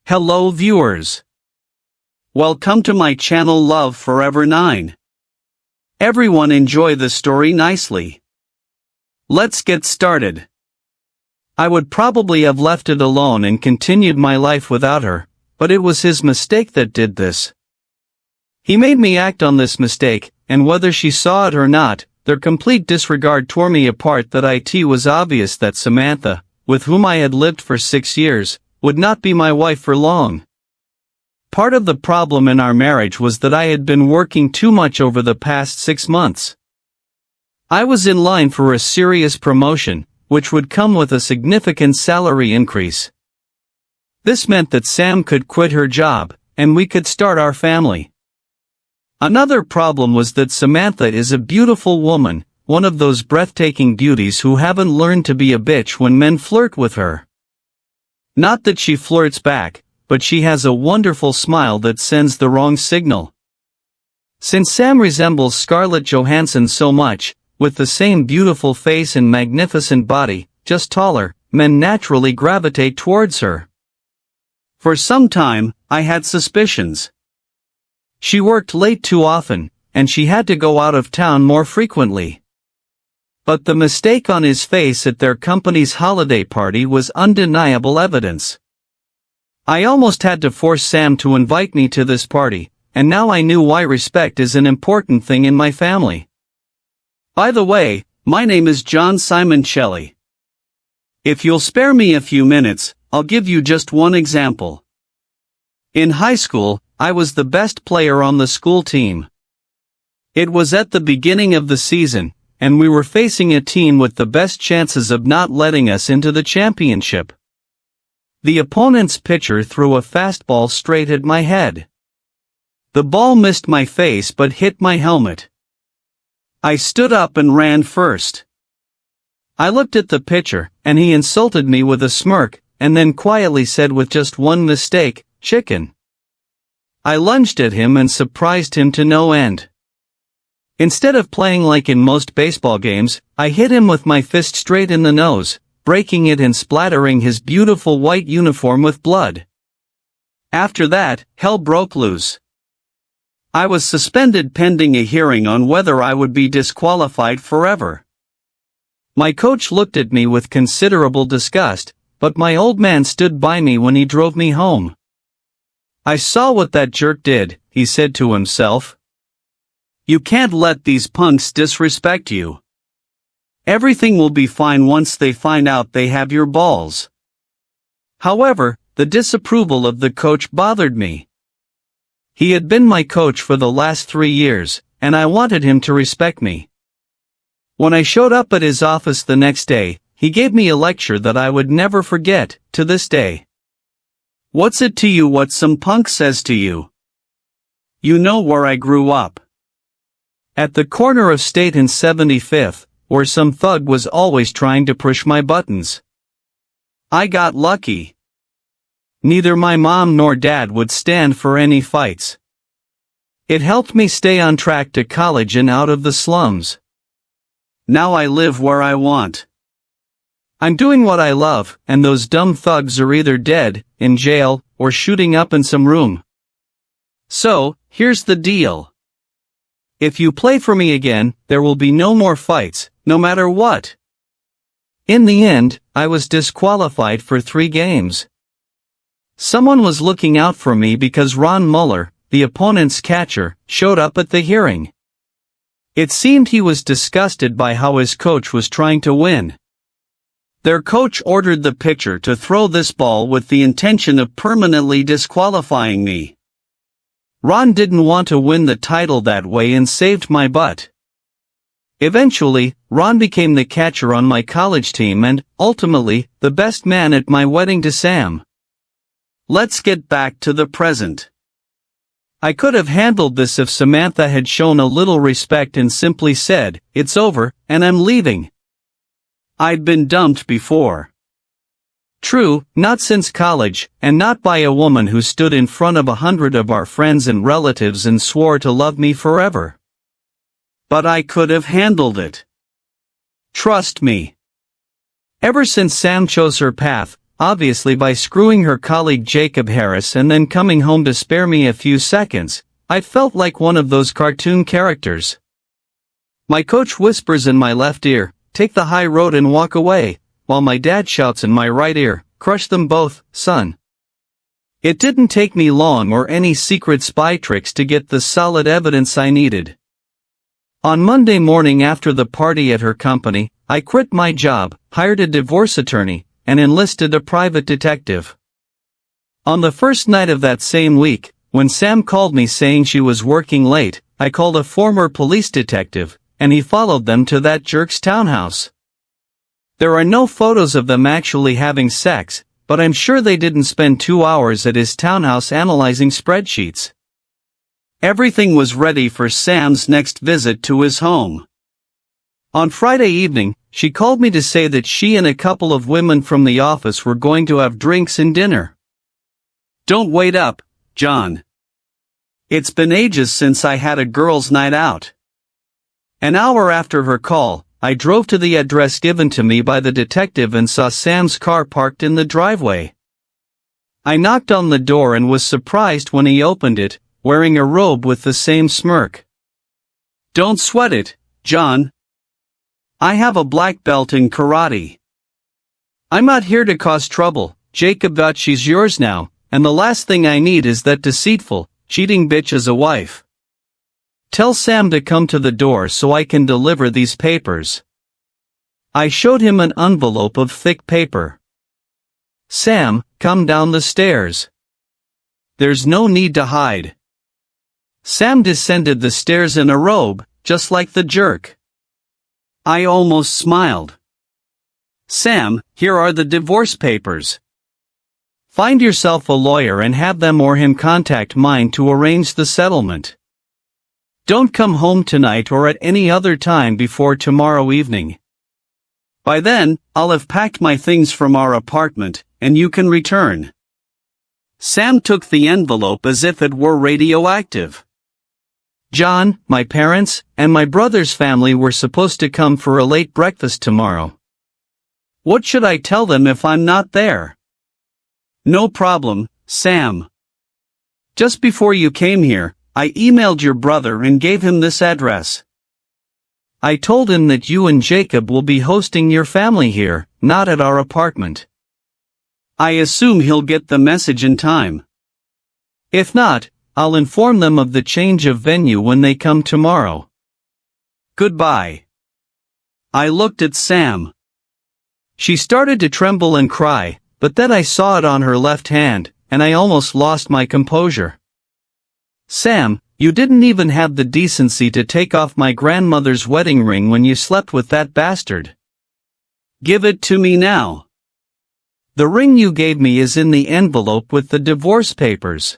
Hello viewers. Welcome to my channel Love Forever 9. Everyone enjoy the story nicely. Let's get started. I would probably have left it alone and continued my life without her, but it was his mistake that did this. He made me act on this mistake, and whether she saw it or not, their complete disregard tore me apart. That it was obvious that Samantha, with whom I had lived for 6 years, would not be my wife for long. Part of the problem in our marriage was that I had been working too much over the past 6 months. I was in line for a serious promotion, which would come with a significant salary increase. This meant that Sam could quit her job, and we could start our family. Another problem was that Samantha is a beautiful woman, one of those breathtaking beauties who haven't learned to be a bitch when men flirt with her. Not that she flirts back, but she has a wonderful smile that sends the wrong signal. Since Sam resembles Scarlett Johansson so much, with the same beautiful face and magnificent body, just taller, men naturally gravitate towards her. For some time, I had suspicions. She worked late too often, and she had to go out of town more frequently. But the mistake on his face at their company's holiday party was undeniable evidence. I almost had to force Sam to invite me to this party, and now I knew why respect is an important thing in my family. By the way, my name is John Simoncelli. If you'll spare me a few minutes, I'll give you just one example. In high school, I was the best player on the school team. It was at the beginning of the season, and we were facing a team with the best chances of not letting us into the championship. The opponent's pitcher threw a fastball straight at my head. The ball missed my face but hit my helmet. I stood up and ran first. I looked at the pitcher, and he insulted me with a smirk, and then quietly said with just one mistake, "Chicken." I lunged at him and surprised him to no end. Instead of playing like in most baseball games, I hit him with my fist straight in the nose, breaking it and splattering his beautiful white uniform with blood. After that, hell broke loose. I was suspended pending a hearing on whether I would be disqualified forever. My coach looked at me with considerable disgust, but my old man stood by me when he drove me home. "I saw what that jerk did," he said to himself. "You can't let these punks disrespect you. Everything will be fine once they find out they have your balls." However, the disapproval of the coach bothered me. He had been my coach for the last 3 years, and I wanted him to respect me. When I showed up at his office the next day, he gave me a lecture that I would never forget, to this day. "What's it to you what some punk says to you? You know where I grew up. At the corner of State and 75th, where some thug was always trying to push my buttons. I got lucky. Neither my mom nor dad would stand for any fights. It helped me stay on track to college and out of the slums. Now I live where I want. I'm doing what I love, and those dumb thugs are either dead, in jail, or shooting up in some room. So, here's the deal. If you play for me again, there will be no more fights, no matter what." In the end, I was disqualified for 3 games. Someone was looking out for me because Ron Muller, the opponent's catcher, showed up at the hearing. It seemed he was disgusted by how his coach was trying to win. Their coach ordered the pitcher to throw this ball with the intention of permanently disqualifying me. Ron didn't want to win the title that way and saved my butt. Eventually, Ron became the catcher on my college team and, ultimately, the best man at my wedding to Sam. Let's get back to the present. I could have handled this if Samantha had shown a little respect and simply said, "It's over, and I'm leaving." I'd been dumped before. True, not since college, and not by a woman who stood in front of 100 of our friends and relatives and swore to love me forever. But I could have handled it. Trust me. Ever since Sam chose her path, obviously by screwing her colleague Jacob Harris and then coming home to spare me a few seconds. I felt like one of those cartoon characters. My coach whispers in my left ear, "Take the high road and walk away," while my dad shouts in my right ear, "Crush them both, son." It didn't take me long or any secret spy tricks to get the solid evidence I needed. On Monday morning after the party at her company, I quit my job, hired a divorce attorney, and enlisted a private detective. On the first night of that same week, when Sam called me saying she was working late, I called a former police detective, and he followed them to that jerk's townhouse. There are no photos of them actually having sex, but I'm sure they didn't spend 2 hours at his townhouse analyzing spreadsheets. Everything was ready for Sam's next visit to his home. On Friday evening, she called me to say that she and a couple of women from the office were going to have drinks and dinner. "Don't wait up, John. It's been ages since I had a girls' night out." An hour after her call, I drove to the address given to me by the detective and saw Sam's car parked in the driveway. I knocked on the door and was surprised when he opened it, wearing a robe with the same smirk. "Don't sweat it, John. I have a black belt in karate. I'm not here to cause trouble, Jacob. But she's yours now, and the last thing I need is that deceitful, cheating bitch as a wife. Tell Sam to come to the door so I can deliver these papers." I showed him an envelope of thick paper. "Sam, come down the stairs. There's no need to hide." Sam descended the stairs in a robe, just like the jerk. I almost smiled. "Sam, here are the divorce papers. Find yourself a lawyer and have them or him contact mine to arrange the settlement. Don't come home tonight or at any other time before tomorrow evening. By then, I'll have packed my things from our apartment, and you can return." Sam took the envelope as if it were radioactive. "John, my parents, and my brother's family were supposed to come for a late breakfast tomorrow. What should I tell them if I'm not there?" "No problem, Sam. Just before you came here, I emailed your brother and gave him this address. I told him that you and Jacob will be hosting your family here, not at our apartment. I assume he'll get the message in time. If not, I'll inform them of the change of venue when they come tomorrow. Goodbye." I looked at Sam. She started to tremble and cry, but then I saw it on her left hand, and I almost lost my composure. "Sam, you didn't even have the decency to take off my grandmother's wedding ring when you slept with that bastard. Give it to me now. The ring you gave me is in the envelope with the divorce papers."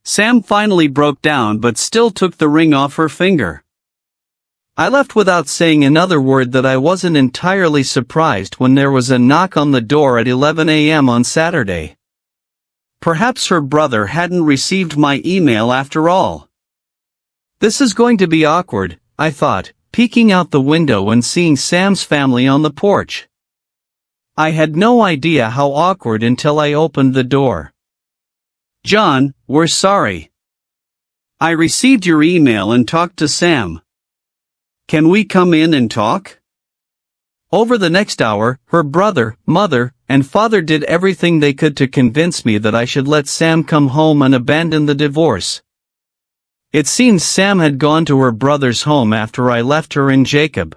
Sam finally broke down but still took the ring off her finger. I left without saying another word. That I wasn't entirely surprised when there was a knock on the door at 11 a.m. on Saturday. Perhaps her brother hadn't received my email after all. This is going to be awkward, I thought, peeking out the window and seeing Sam's family on the porch. I had no idea how awkward until I opened the door. "John, we're sorry. I received your email and talked to Sam. Can we come in and talk?" Over the next hour, her brother, mother, and father did everything they could to convince me that I should let Sam come home and abandon the divorce. It seems Sam had gone to her brother's home after I left her and Jacob.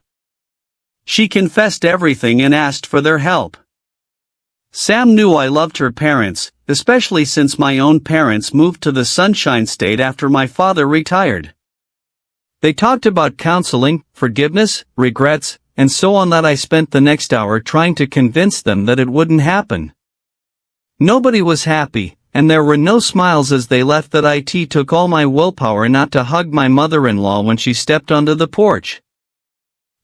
She confessed everything and asked for their help. Sam knew I loved her parents, especially since my own parents moved to the Sunshine State after my father retired. They talked about counseling, forgiveness, regrets, and so on. That I spent the next hour trying to convince them that it wouldn't happen. Nobody was happy, and there were no smiles as they left. That it took all my willpower not to hug my mother-in-law when she stepped onto the porch.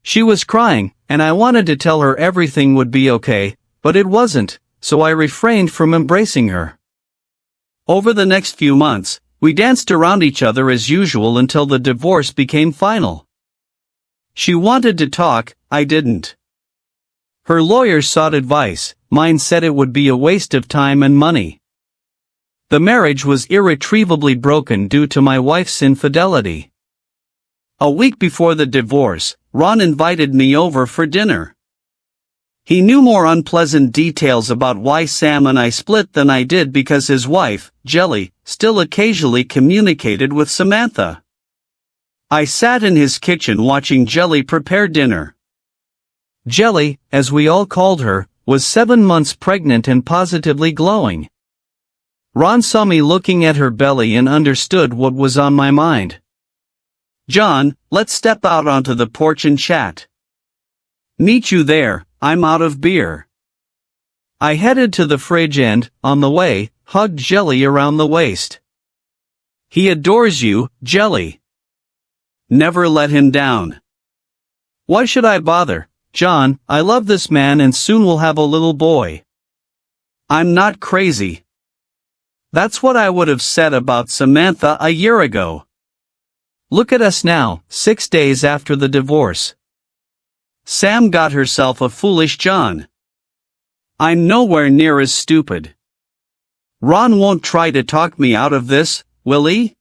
She was crying, and I wanted to tell her everything would be okay, but it wasn't, so I refrained from embracing her. Over the next few months, we danced around each other as usual until the divorce became final. She wanted to talk, I didn't. Her lawyers sought advice, mine said it would be a waste of time and money. The marriage was irretrievably broken due to my wife's infidelity. A week before the divorce, Ron invited me over for dinner. He knew more unpleasant details about why Sam and I split than I did because his wife, Jelly, still occasionally communicated with Samantha. I sat in his kitchen watching Jelly prepare dinner. Jelly, as we all called her, was 7 months pregnant and positively glowing. Ron saw me looking at her belly and understood what was on my mind. "John, let's step out onto the porch and chat." "Meet you there, I'm out of beer." I headed to the fridge and, on the way, hugged Jelly around the waist. "He adores you, Jelly. Never let him down." "Why should I bother, John? I love this man and soon we'll have a little boy." "I'm not crazy." That's what I would have said about Samantha a year ago. Look at us now, 6 days after the divorce. Sam got herself a foolish John. I'm nowhere near as stupid. Ron won't try to talk me out of this, will he?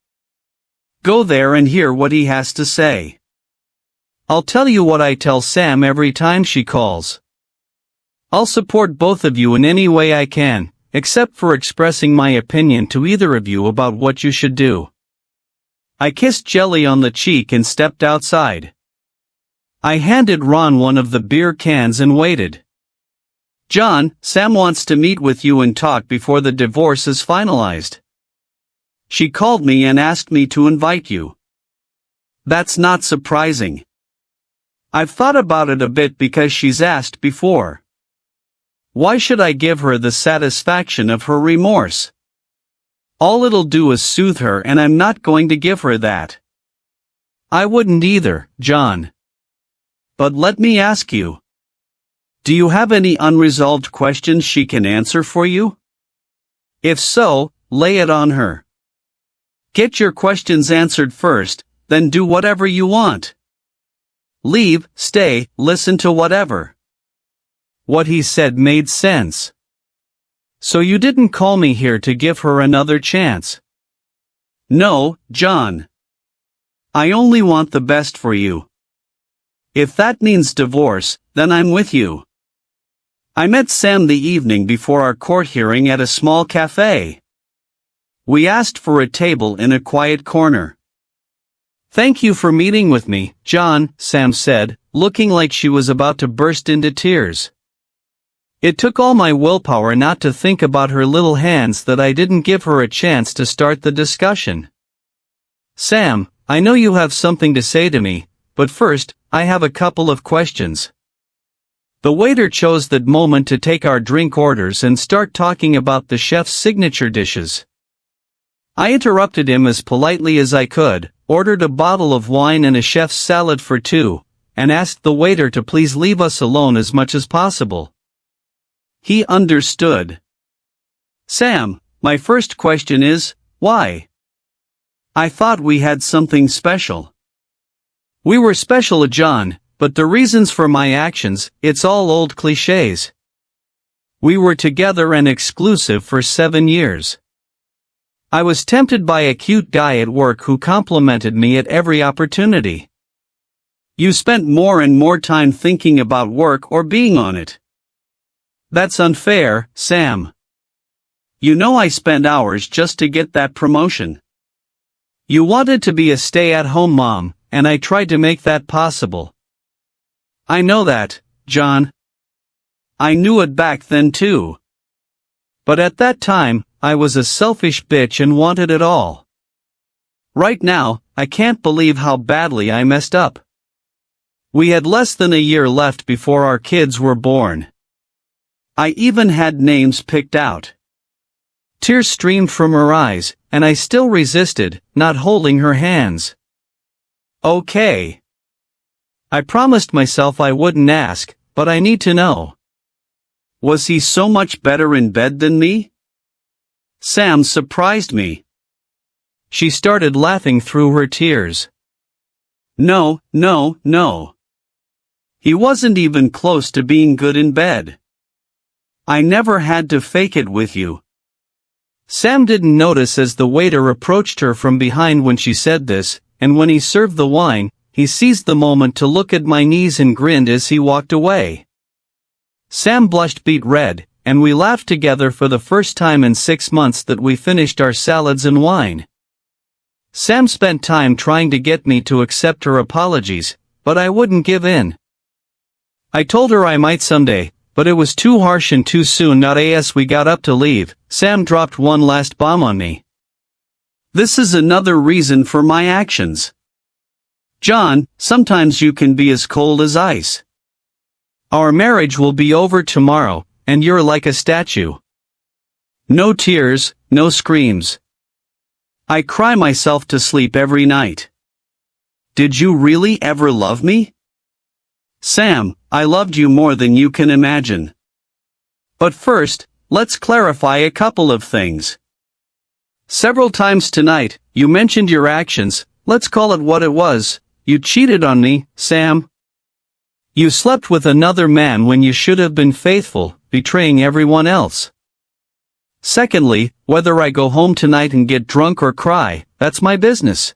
Go there and hear what he has to say. I'll tell you what I tell Sam every time she calls. I'll support both of you in any way I can, except for expressing my opinion to either of you about what you should do. I kissed Jelly on the cheek and stepped outside. I handed Ron one of the beer cans and waited. "John, Sam wants to meet with you and talk before the divorce is finalized. She called me and asked me to invite you." That's not surprising. I've thought about it a bit because she's asked before. Why should I give her the satisfaction of her remorse? All it'll do is soothe her, and I'm not going to give her that. I wouldn't either, John. But let me ask you. Do you have any unresolved questions she can answer for you? If so, lay it on her. Get your questions answered first, then do whatever you want. Leave, stay, listen to whatever. What he said made sense. So you didn't call me here to give her another chance? No, John. I only want the best for you. If that means divorce, then I'm with you. I met Sam the evening before our court hearing at a small cafe. We asked for a table in a quiet corner. Thank you for meeting with me, John, Sam said, looking like she was about to burst into tears. It took all my willpower not to think about her little hands that I didn't give her a chance to start the discussion. Sam, I know you have something to say to me, but first, I have a couple of questions. The waiter chose that moment to take our drink orders and start talking about the chef's signature dishes. I interrupted him as politely as I could, ordered a bottle of wine and a chef's salad for two, and asked the waiter to please leave us alone as much as possible. He understood. Sam, my first question is, why? I thought we had something special. We were special, John, but the reasons for my actions, it's all old cliches. We were together and exclusive for 7 years. I was tempted by a cute guy at work who complimented me at every opportunity. You spent more and more time thinking about work or being on it. That's unfair, Sam. You know I spent hours just to get that promotion. You wanted to be a stay-at-home mom, and I tried to make that possible. I know that, John. I knew it back then too. But at that time, I was a selfish bitch and wanted it all. Right now, I can't believe how badly I messed up. We had less than a year left before our kids were born. I even had names picked out. Tears streamed from her eyes, and I still resisted, not holding her hands. Okay. I promised myself I wouldn't ask, but I need to know. Was he so much better in bed than me? Sam surprised me. She started laughing through her tears. No. He wasn't even close to being good in bed. I never had to fake it with you. Sam didn't notice as the waiter approached her from behind when she said this, and when he served the wine, he seized the moment to look at my knees and grinned as he walked away. Sam blushed beet red, and we laughed together for the first time in 6 months that we finished our salads and wine. Sam spent time trying to get me to accept her apologies, but I wouldn't give in. I told her I might someday, but it was too harsh and too soon. As we got up to leave, Sam dropped one last bomb on me. This is another reason for my actions. John, sometimes you can be as cold as ice. Our marriage will be over tomorrow, and you're like a statue. No tears, no screams. I cry myself to sleep every night. Did you really ever love me? Sam, I loved you more than you can imagine. But first, let's clarify a couple of things. Several times tonight, you mentioned your actions. Let's call it what it was. You cheated on me, Sam. You slept with another man when you should have been faithful, betraying everyone else. Secondly, whether I go home tonight and get drunk or cry, that's my business.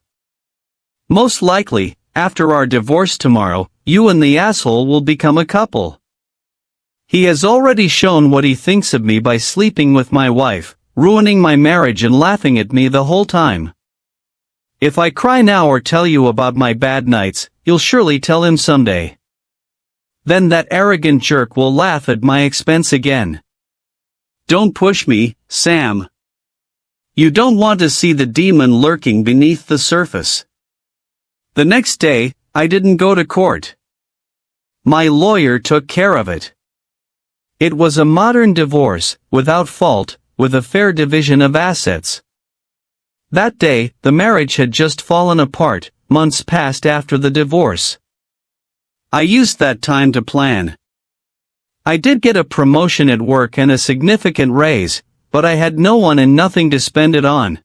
Most likely, after our divorce tomorrow, you and the asshole will become a couple. He has already shown what he thinks of me by sleeping with my wife, ruining my marriage and laughing at me the whole time. If I cry now or tell you about my bad nights, you'll surely tell him someday. Then that arrogant jerk will laugh at my expense again. Don't push me, Sam. You don't want to see the demon lurking beneath the surface. The next day, I didn't go to court. My lawyer took care of it. It was a modern divorce, without fault, with a fair division of assets. That day, the marriage had just fallen apart. Months passed after the divorce. I used that time to plan. I did get a promotion at work and a significant raise, but I had no one and nothing to spend it on.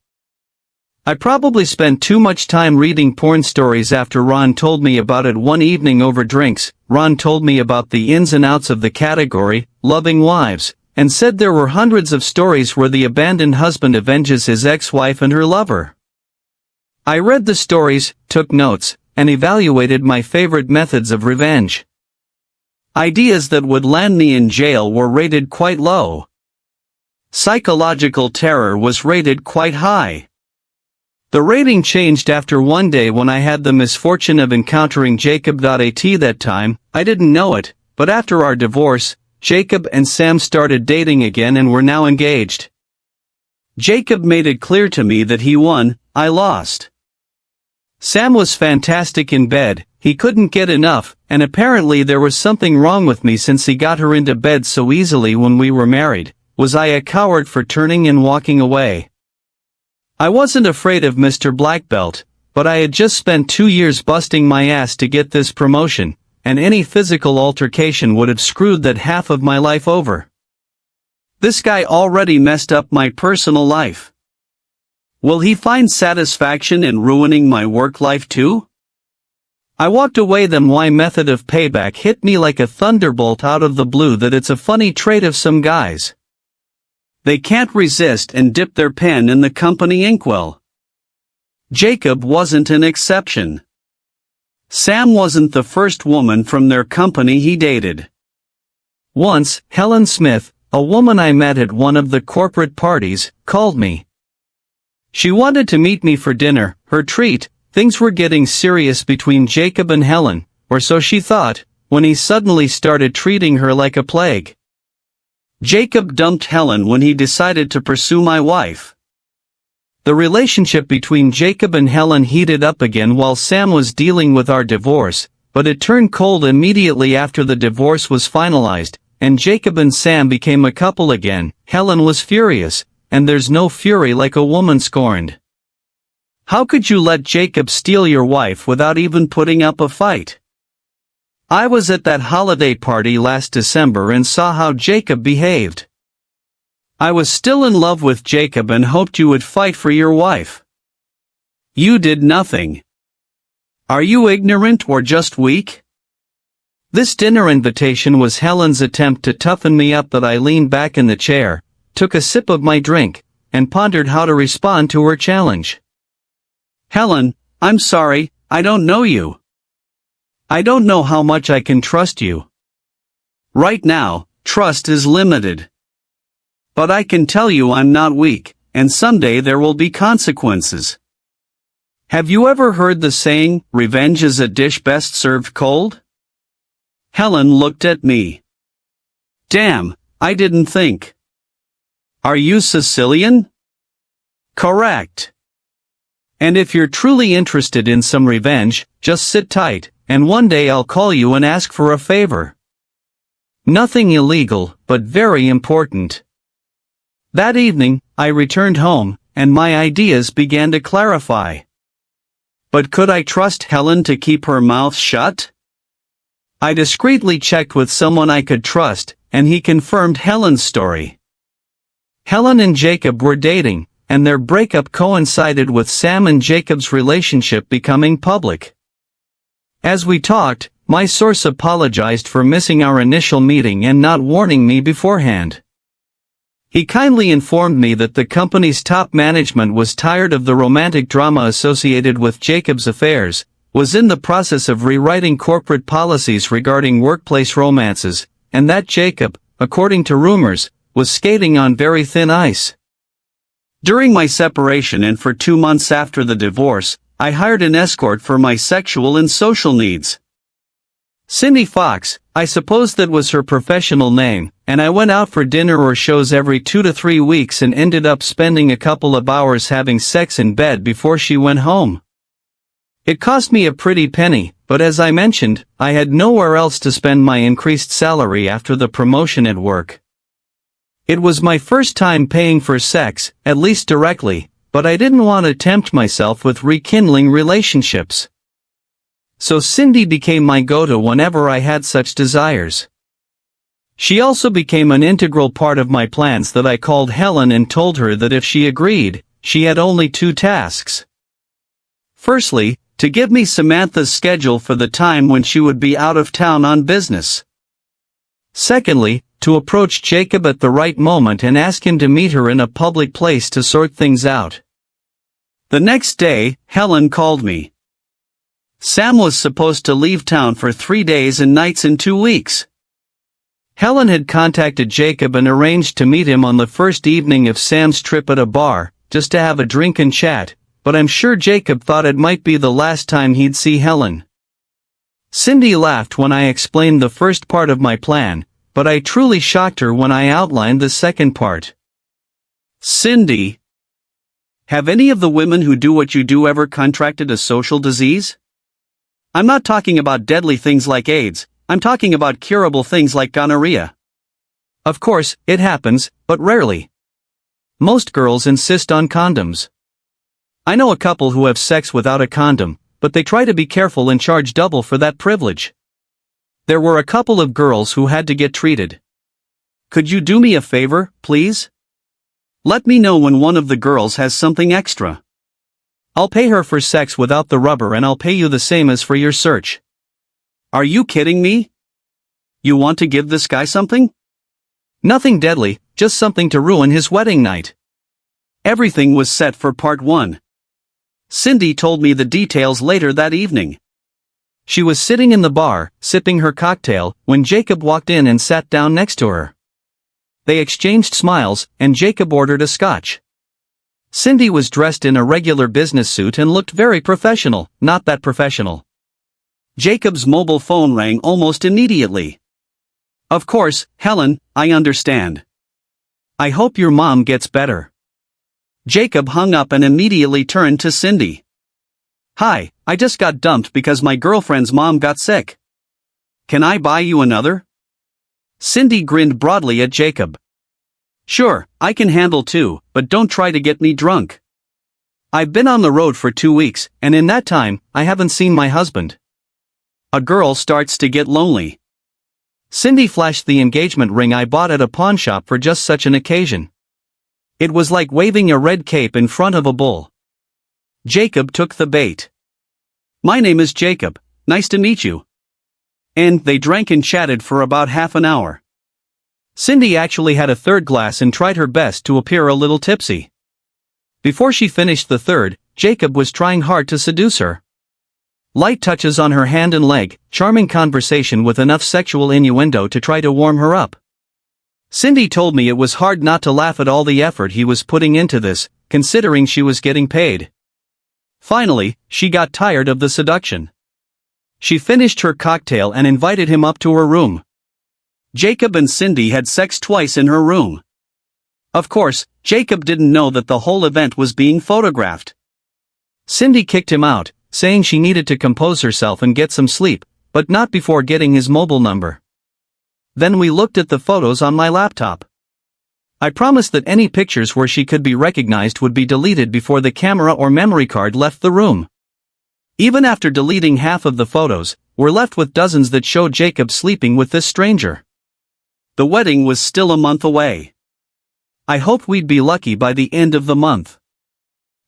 I probably spent too much time reading porn stories after Ron told me about it one evening over drinks. Ron told me about the ins and outs of the category, loving wives, and said there were hundreds of stories where the abandoned husband avenges his ex-wife and her lover. I read the stories, took notes, and evaluated my favorite methods of revenge. Ideas that would land me in jail were rated quite low. Psychological terror was rated quite high. The rating changed after one day when I had the misfortune of encountering Jacob. At that time, I didn't know it, but after our divorce, Jacob and Sam started dating again and were now engaged. Jacob made it clear to me that he won, I lost. Sam was fantastic in bed, he couldn't get enough, and apparently there was something wrong with me since he got her into bed so easily when we were married. Was I a coward for turning and walking away? I wasn't afraid of Mr. Black Belt, but I had just spent 2 years busting my ass to get this promotion, and any physical altercation would have screwed that half of my life over. This guy already messed up my personal life. Will he find satisfaction in ruining my work life too? I walked away. Then my method of payback hit me like a thunderbolt out of the blue. That it's a funny trait of some guys. They can't resist and dip their pen in the company inkwell. Jacob wasn't an exception. Sam wasn't the first woman from their company he dated. Once, Helen Smith, a woman I met at one of the corporate parties, called me. She wanted to meet me for dinner, her treat. Things were getting serious between Jacob and Helen, or so she thought, when he suddenly started treating her like a plague. Jacob dumped Helen when he decided to pursue my wife. The relationship between Jacob and Helen heated up again while Sam was dealing with our divorce, but it turned cold immediately after the divorce was finalized, and Jacob and Sam became a couple again. Helen was furious, and there's no fury like a woman scorned. How could you let Jacob steal your wife without even putting up a fight? I was at that holiday party last December and saw how Jacob behaved. I was still in love with Jacob and hoped you would fight for your wife. You did nothing. Are you ignorant or just weak? This dinner invitation was Helen's attempt to toughen me up that I leaned back in the chair, took a sip of my drink, and pondered how to respond to her challenge. Helen, I'm sorry, I don't know you. I don't know how much I can trust you. Right now, trust is limited. But I can tell you I'm not weak, and someday there will be consequences. Have you ever heard the saying, revenge is a dish best served cold? Helen looked at me. Damn, I didn't think. Are you Sicilian? Correct. And if you're truly interested in some revenge, just sit tight, and one day I'll call you and ask for a favor. Nothing illegal, but very important. That evening, I returned home, and my ideas began to clarify. But could I trust Helen to keep her mouth shut? I discreetly checked with someone I could trust, and he confirmed Helen's story. Helen and Jacob were dating, and their breakup coincided with Sam and Jacob's relationship becoming public. As we talked, my source apologized for missing our initial meeting and not warning me beforehand. He kindly informed me that the company's top management was tired of the romantic drama associated with Jacob's affairs, was in the process of rewriting corporate policies regarding workplace romances, and that Jacob, according to rumors, was skating on very thin ice. During my separation and for 2 months after the divorce, I hired an escort for my sexual and social needs. Cindy Fox, I suppose that was her professional name, and I went out for dinner or shows every 2 to 3 weeks and ended up spending a couple of hours having sex in bed before she went home. It cost me a pretty penny, but as I mentioned, I had nowhere else to spend my increased salary after the promotion at work. It was my first time paying for sex, at least directly, but I didn't want to tempt myself with rekindling relationships. So Cindy became my go-to whenever I had such desires. She also became an integral part of my plans that I called Helen and told her that if she agreed, she had only 2 tasks. Firstly, to give me Samantha's schedule for the time when she would be out of town on business. Secondly, to approach Jacob at the right moment and ask him to meet her in a public place to sort things out. The next day, Helen called me. Sam was supposed to leave town for 3 days and nights in 2 weeks. Helen had contacted Jacob and arranged to meet him on the first evening of Sam's trip at a bar, just to have a drink and chat, but I'm sure Jacob thought it might be the last time he'd see Helen. Cindy laughed when I explained the first part of my plan, but I truly shocked her when I outlined the second part. Cindy, have any of the women who do what you do ever contracted a social disease? I'm not talking about deadly things like AIDS, I'm talking about curable things like gonorrhea. Of course, it happens, but rarely. Most girls insist on condoms. I know a couple who have sex without a condom, but they try to be careful and charge double for that privilege. There were a couple of girls who had to get treated. Could you do me a favor, please? Let me know when one of the girls has something extra. I'll pay her for sex without the rubber and I'll pay you the same as for your search. Are you kidding me? You want to give this guy something? Nothing deadly, just something to ruin his wedding night. Everything was set for part 1. Cindy told me the details later that evening. She was sitting in the bar, sipping her cocktail, when Jacob walked in and sat down next to her. They exchanged smiles, and Jacob ordered a scotch. Cindy was dressed in a regular business suit and looked very professional, not that professional. Jacob's mobile phone rang almost immediately. Of course, Helen, I understand. I hope your mom gets better. Jacob hung up and immediately turned to Cindy. Hi, I just got dumped because my girlfriend's mom got sick. Can I buy you another? Cindy grinned broadly at Jacob. Sure, I can handle 2, but don't try to get me drunk. I've been on the road for 2 weeks, and in that time, I haven't seen my husband. A girl starts to get lonely. Cindy flashed the engagement ring I bought at a pawn shop for just such an occasion. It was like waving a red cape in front of a bull. Jacob took the bait. My name is Jacob, nice to meet you. And they drank and chatted for about half an hour. Cindy actually had a third glass and tried her best to appear a little tipsy. Before she finished the third, Jacob was trying hard to seduce her. Light touches on her hand and leg, charming conversation with enough sexual innuendo to try to warm her up. Cindy told me it was hard not to laugh at all the effort he was putting into this, considering she was getting paid. Finally, she got tired of the seduction. She finished her cocktail and invited him up to her room. Jacob and Cindy had sex twice in her room. Of course, Jacob didn't know that the whole event was being photographed. Cindy kicked him out, saying she needed to compose herself and get some sleep, but not before getting his mobile number. Then we looked at the photos on my laptop. I promised that any pictures where she could be recognized would be deleted before the camera or memory card left the room. Even after deleting half of the photos, we're left with dozens that show Jacob sleeping with this stranger. The wedding was still a month away. I hoped we'd be lucky by the end of the month.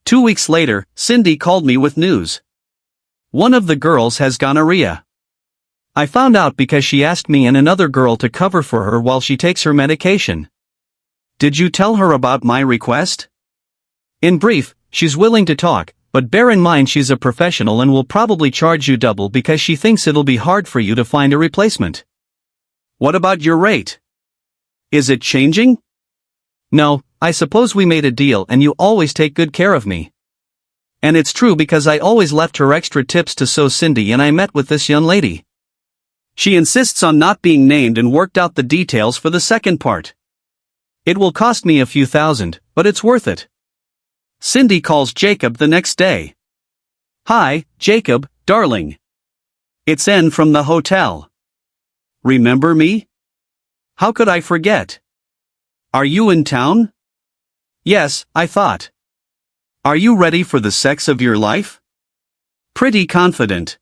2 weeks later, Cindy called me with news. One of the girls has gonorrhea. I found out because she asked me and another girl to cover for her while she takes her medication. Did you tell her about my request? In brief, she's willing to talk, but bear in mind she's a professional and will probably charge you double because she thinks it'll be hard for you to find a replacement. What about your rate? Is it changing? No, I suppose we made a deal and you always take good care of me. And it's true because I always left her extra tips to sew Cindy and I met with this young lady. She insists on not being named and worked out the details for the second part. It will cost me a few thousand, but it's worth it. Cindy calls Jacob the next day. Hi, Jacob, darling. It's N from the hotel. Remember me? How could I forget? Are you in town? Yes, I thought. Are you ready for the sex of your life? Pretty confident.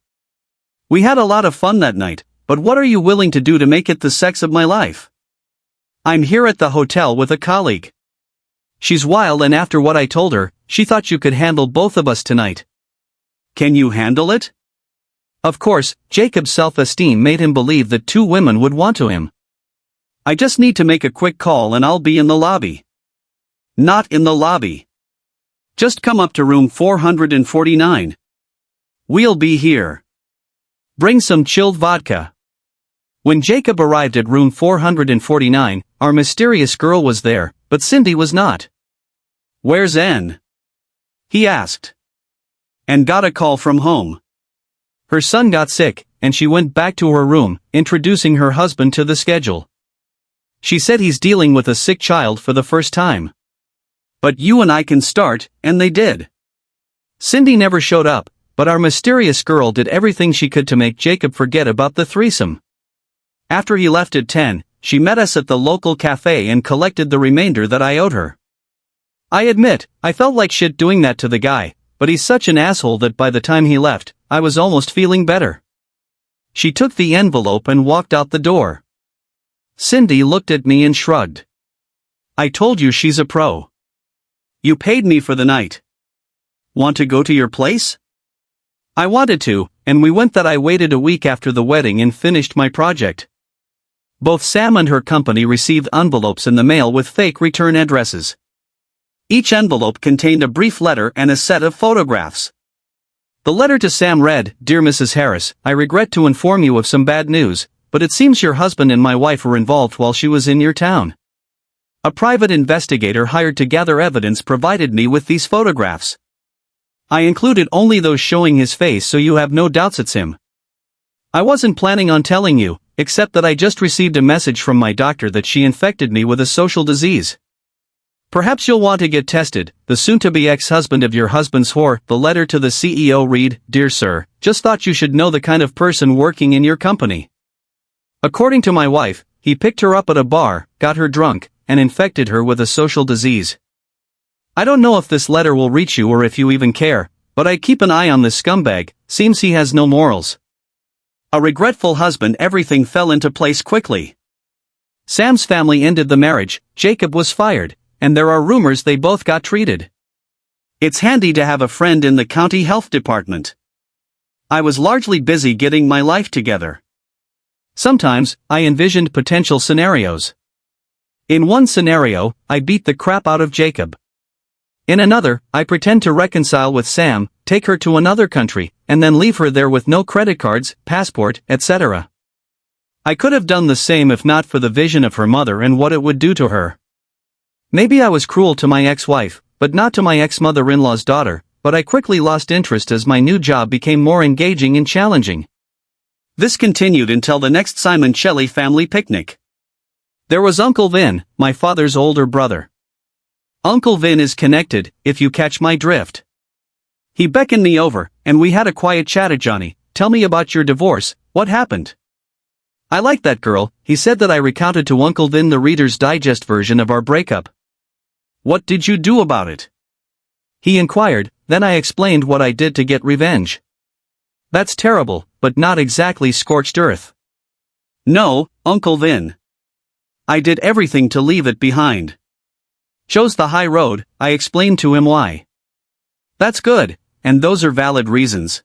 We had a lot of fun that night, but what are you willing to do to make it the sex of my life? I'm here at the hotel with a colleague. She's wild and after what I told her, she thought you could handle both of us tonight. Can you handle it? Of course, Jacob's self-esteem made him believe that two women would want to him. I just need to make a quick call and I'll be in the lobby. Not in the lobby. Just come up to room 449. We'll be here. Bring some chilled vodka. When Jacob arrived at room 449, our mysterious girl was there, but Cindy was not. Where's N? He asked. And got a call from home. Her son got sick, and she went back to her room, introducing her husband to the schedule. She said he's dealing with a sick child for the first time. But you and I can start, and they did. Cindy never showed up, but our mysterious girl did everything she could to make Jacob forget about the threesome. After he left at 10, she met us at the local cafe and collected the remainder that I owed her. I admit, I felt like shit doing that to the guy, but he's such an asshole that by the time he left, I was almost feeling better. She took the envelope and walked out the door. Cindy looked at me and shrugged. I told you she's a pro. You paid me for the night. Want to go to your place? I wanted to, and we went. That I waited a week after the wedding and finished my project. Both Sam and her company received envelopes in the mail with fake return addresses. Each envelope contained a brief letter and a set of photographs. The letter to Sam read, Dear Mrs. Harris, I regret to inform you of some bad news, but it seems your husband and my wife were involved while she was in your town. A private investigator hired to gather evidence provided me with these photographs. I included only those showing his face so you have no doubts it's him. I wasn't planning on telling you, except that I just received a message from my doctor that she infected me with a social disease. Perhaps you'll want to get tested. The soon-to-be ex-husband of your husband's whore. The letter to the CEO read, Dear Sir, just thought you should know the kind of person working in your company. According to my wife, he picked her up at a bar, got her drunk, and infected her with a social disease. I don't know if this letter will reach you or if you even care, but I keep an eye on this scumbag. Seems he has no morals. A regretful husband. Everything fell into place quickly. Sam's family ended the marriage, Jacob was fired, and there are rumors they both got treated. It's handy to have a friend in the county health department. I was largely busy getting my life together. Sometimes, I envisioned potential scenarios. In one scenario, I beat the crap out of Jacob. In another, I pretend to reconcile with Sam, take her to another country, and then leave her there with no credit cards, passport, etc. I could have done the same if not for the vision of her mother and what it would do to her. Maybe I was cruel to my ex-wife, but not to my ex-mother-in-law's daughter, but I quickly lost interest as my new job became more engaging and challenging. This continued until the next Simoncelli family picnic. There was Uncle Vin, my father's older brother. Uncle Vin is connected, if you catch my drift. He beckoned me over, and we had a quiet chat. Johnny, tell me about your divorce, what happened? I liked that girl, he said. That I recounted to Uncle Vin the Reader's Digest version of our breakup. What did you do about it? He inquired, then I explained what I did to get revenge. That's terrible, but not exactly scorched earth. No, Uncle Vin. I did everything to leave it behind. Chose the high road, I explained to him why. That's good, and those are valid reasons.